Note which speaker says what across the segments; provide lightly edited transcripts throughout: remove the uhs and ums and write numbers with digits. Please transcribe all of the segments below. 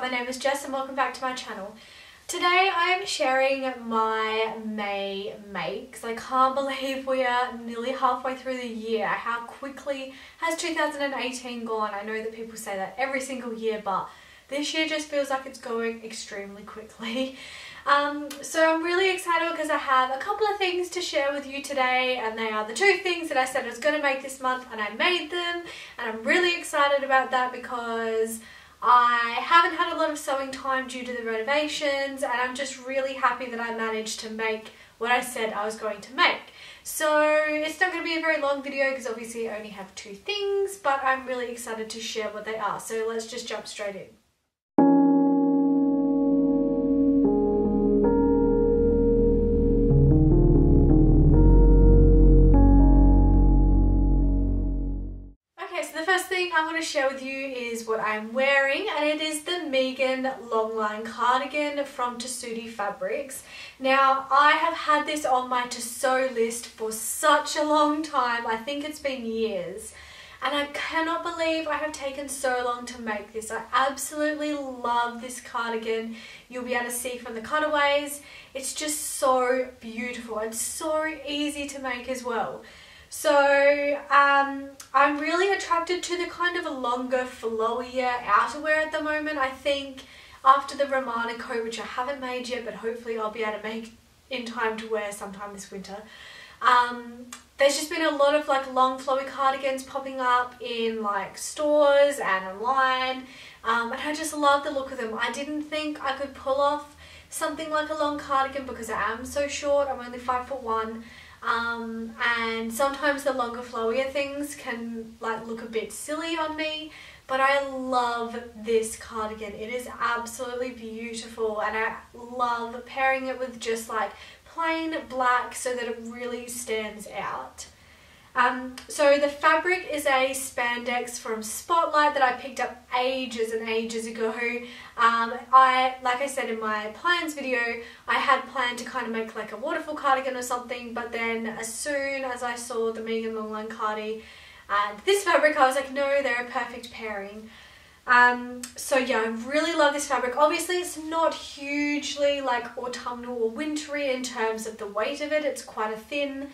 Speaker 1: my name is Jess and welcome back to my channel. Today I am sharing my May makes. I can't believe we are nearly halfway through the year. How quickly has 2018 gone? I know that people say that every single year, but this year just feels like it's going extremely quickly. So I'm really excited because I have a couple of things to share with you today, and they are the two things that I said I was going to make this month and I made them, and I'm really excited about that because I haven't had a lot of sewing time due to the renovations, and I'm just really happy that I managed to make what I said I was going to make. So it's not going to be a very long video because obviously I only have two things, but I'm really excited to share what they are. So let's just jump straight in. I want to share with you is what I'm wearing, and it is the Megan longline cardigan from Tessuti Fabrics. Now I have had this on my to sew list for such a long time. I think it's been years, and I cannot believe I have taken so long to make this. I absolutely love this cardigan. You'll be able to see from the cutaways. It's just so beautiful and so easy to make as well. So I'm really attracted to the kind of a longer, flowier outerwear at the moment. I think after the Romana coat, which I haven't made yet, but hopefully I'll be able to make in time to wear sometime this winter. There's just been a lot of like long flowy cardigans popping up in like stores and online, and I just love the look of them. I didn't think I could pull off something like a long cardigan because I am so short. I'm only 5'1". And sometimes the longer flowier things can like look a bit silly on me, but I love this cardigan. It is absolutely beautiful, and I love pairing it with just like plain black so that it really stands out. So the fabric is a spandex from Spotlight that I picked up ages and ages ago. Like I said in my plans video, I had planned to kind of make like a waterfall cardigan or something, but then as soon as I saw the Megan longline cardi and this fabric, I was like, no, they're a perfect pairing. So yeah, I really love this fabric. Obviously it's not hugely like autumnal or wintry in terms of the weight of it. It's quite a thin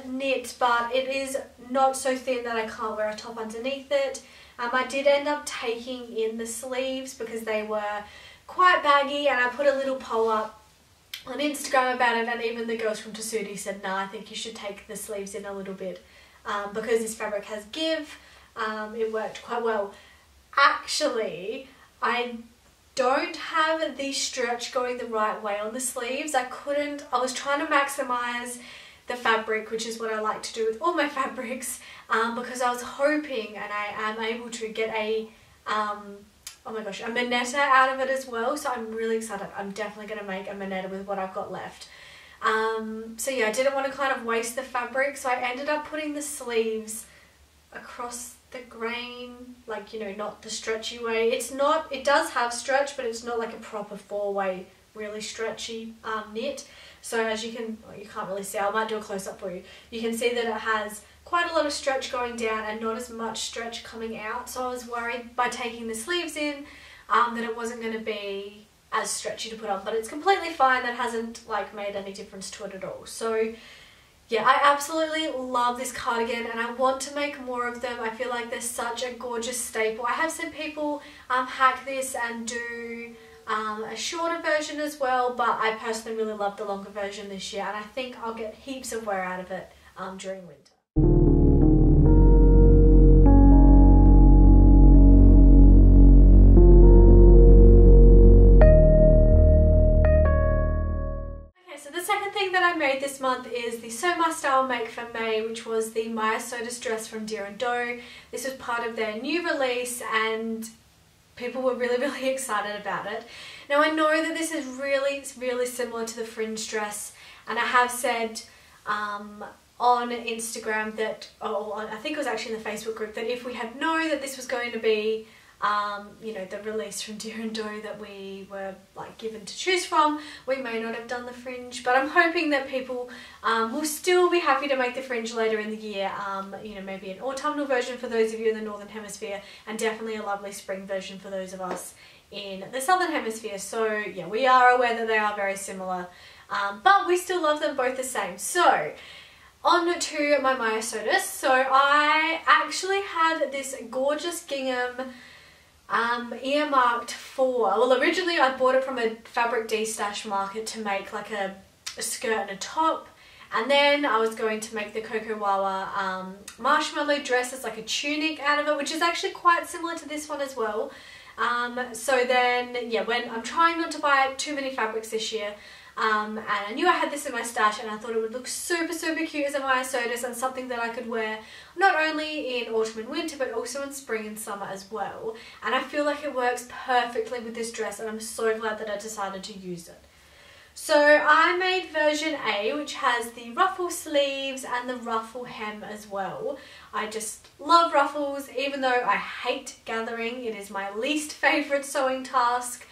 Speaker 1: knit, but it is not so thin that I can't wear a top underneath it. I did end up taking in the sleeves because they were quite baggy, and I put a little poll up on Instagram about it, and even the girls from Tessuti said, nah, I think you should take the sleeves in a little bit because this fabric has give. It worked quite well. Actually, I don't have the stretch going the right way on the sleeves. I was trying to maximize the fabric, which is what I like to do with all my fabrics, because I was hoping, and I am able to get a oh my gosh, a manetta out of it as well. So I'm really excited. I'm definitely going to make a manetta with what I've got left. So yeah, I didn't want to kind of waste the fabric, so I ended up putting the sleeves across the grain, like, you know, not the stretchy way. It does have stretch, but it's not like a proper 4-way really stretchy knit. So as you can't really see, I might do a close-up for you. You can see that it has quite a lot of stretch going down and not as much stretch coming out. So I was worried by taking the sleeves in that it wasn't going to be as stretchy to put on, but it's completely fine. That hasn't like made any difference to it at all. So yeah, I absolutely love this cardigan, and I want to make more of them. I feel like they're such a gorgeous staple. I have seen people hack this and do a shorter version as well, but I personally really love the longer version this year, and I think I'll get heaps of wear out of it during winter. That I made this month is the Sew My Style make for May, which was the Maya Sodas dress from Deer & Doe. This was part of their new release, and people were really excited about it. Now I know that this is really similar to the fringe dress, and I have said on Instagram that, I think it was actually in the Facebook group, that if we had known that this was going to be you know, the release from Deer & Doe that we were like given to choose from, we may not have done the fringe, but I'm hoping that people will still be happy to make the fringe later in the year. You know, maybe an autumnal version for those of you in the Northern Hemisphere, and definitely a lovely spring version for those of us in the southern hemisphere. So yeah, we are aware that they are very similar, but we still love them both the same. So on to my Myosotis. So I actually had this gorgeous gingham earmarked for, well, originally I bought it from a fabric de-stash market to make like a skirt and a top, and then I was going to make the Coco Wawa marshmallow dress as like a tunic out of it, which is actually quite similar to this one as well. So then yeah, when I'm trying not to buy too many fabrics this year, and I knew I had this in my stash and I thought it would look super cute as a Myosotis and something that I could wear not only in autumn and winter but also in spring and summer as well. And I feel like it works perfectly with this dress, and I'm so glad that I decided to use it. So I made version A, which has the ruffle sleeves and the ruffle hem as well. I just love ruffles, even though I hate gathering. It is my least favourite sewing task.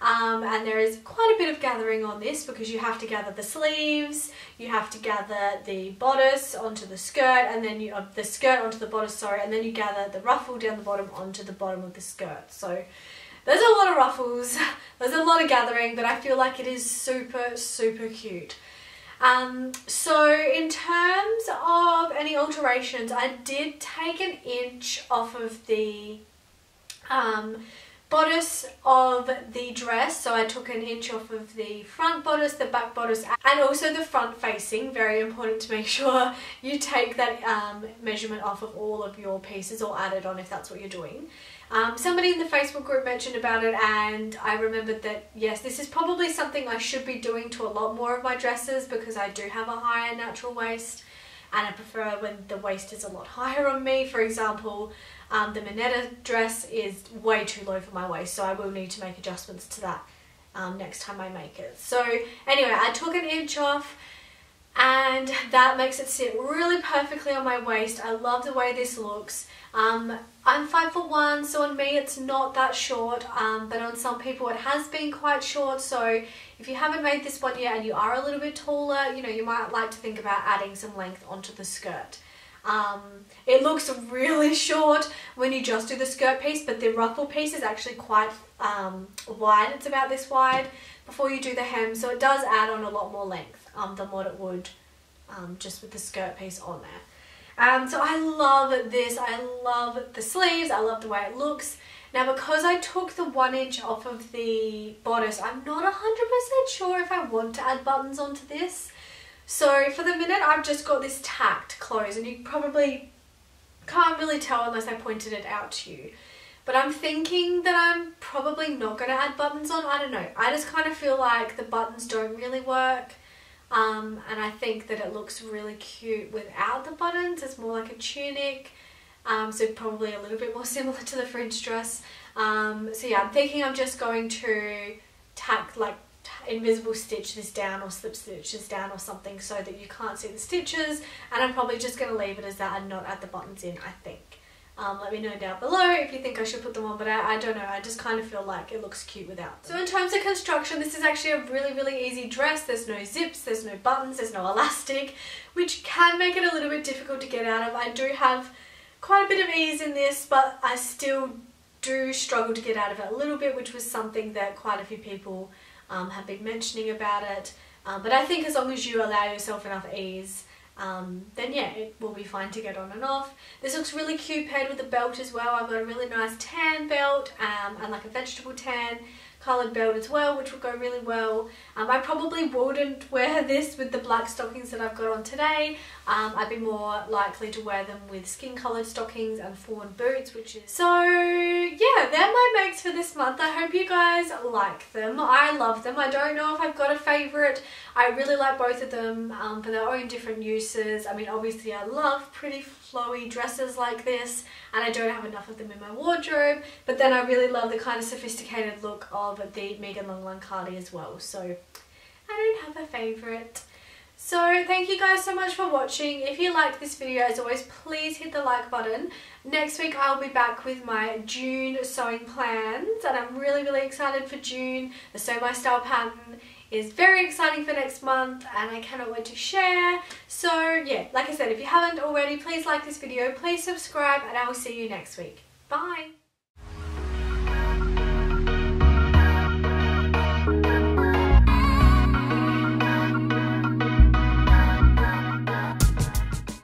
Speaker 1: And there is quite a bit of gathering on this because you have to gather the sleeves, you have to gather the bodice onto the skirt, and then the skirt onto the bodice, sorry, and then you gather the ruffle down the bottom onto the bottom of the skirt. So there's a lot of ruffles, there's a lot of gathering, but I feel like it is super cute. So in terms of any alterations, I did take an inch off of the bodice of the dress. So I took an inch off of the front bodice, the back bodice, and also the front facing. Very important to make sure you take that measurement off of all of your pieces, or add it on if that's what you're doing. Somebody in the Facebook group mentioned about it, and I remembered that yes, this is probably something I should be doing to a lot more of my dresses because I do have a higher natural waist, and I prefer when the waist is a lot higher on me. For example, the Minetta dress is way too low for my waist, so I will need to make adjustments to that next time I make it. So anyway, I took an inch off, and that makes it sit really perfectly on my waist. I love the way this looks. I'm 5'1", so on me it's not that short, but on some people it has been quite short. So if you haven't made this one yet and you are a little bit taller, you know, you might like to think about adding some length onto the skirt. It looks really short when you just do the skirt piece, but the ruffle piece is actually quite wide. It's about this wide before you do the hem, so it does add on a lot more length than what it would just with the skirt piece on there. So I love this. I love the sleeves. I love the way it looks. Now, because I took the 1 inch off of the bodice, I'm not 100% sure if I want to add buttons onto this. So for the minute, I've just got this tacked close, and you probably can't really tell unless I pointed it out to you. But I'm thinking that I'm probably not going to add buttons on. I don't know. I just kind of feel like the buttons don't really work. And I think that it looks really cute without the buttons. It's more like a tunic. So probably a little bit more similar to the French dress. So yeah, I'm thinking I'm just going to tack, like, invisible stitch this down or slip stitch this down or something so that you can't see the stitches, and I'm probably just going to leave it as that and not add the buttons in, I think. Let me know down below if you think I should put them on, but I don't know, I just kind of feel like it looks cute without them. So in terms of construction, this is actually a really easy dress. There's no zips, there's no buttons, there's no elastic, which can make it a little bit difficult to get out of. I do have quite a bit of ease in this, but I still do struggle to get out of it a little bit, which was something that quite a few people have been mentioning about it. But I think as long as you allow yourself enough ease, then yeah, it will be fine to get on and off. This looks really cute paired with the belt as well. I've got a really nice tan belt and like a vegetable tan coloured belt as well, which will go really well. I probably wouldn't wear this with the black stockings that I've got on today. I'd be more likely to wear them with skin coloured stockings and fawn boots, which is... So yeah, they're my makes for this month. I hope you guys like them. I love them. I don't know if I've got a favourite. I really like both of them for their own different uses. I mean, obviously I love pretty flowy dresses like this, and I don't have enough of them in my wardrobe, but then I really love the kind of sophisticated look of the Megan Longline cardi as well. So I don't have a favourite. So thank you guys so much for watching. If you liked this video, as always, please hit the like button. Next week I'll be back with my June sewing plans, and I'm really excited for June. The Sew My Style pattern is very exciting for next month, and I cannot wait to share. So yeah, like I said, if you haven't already, please like this video, please subscribe, and I will see you next week. Bye!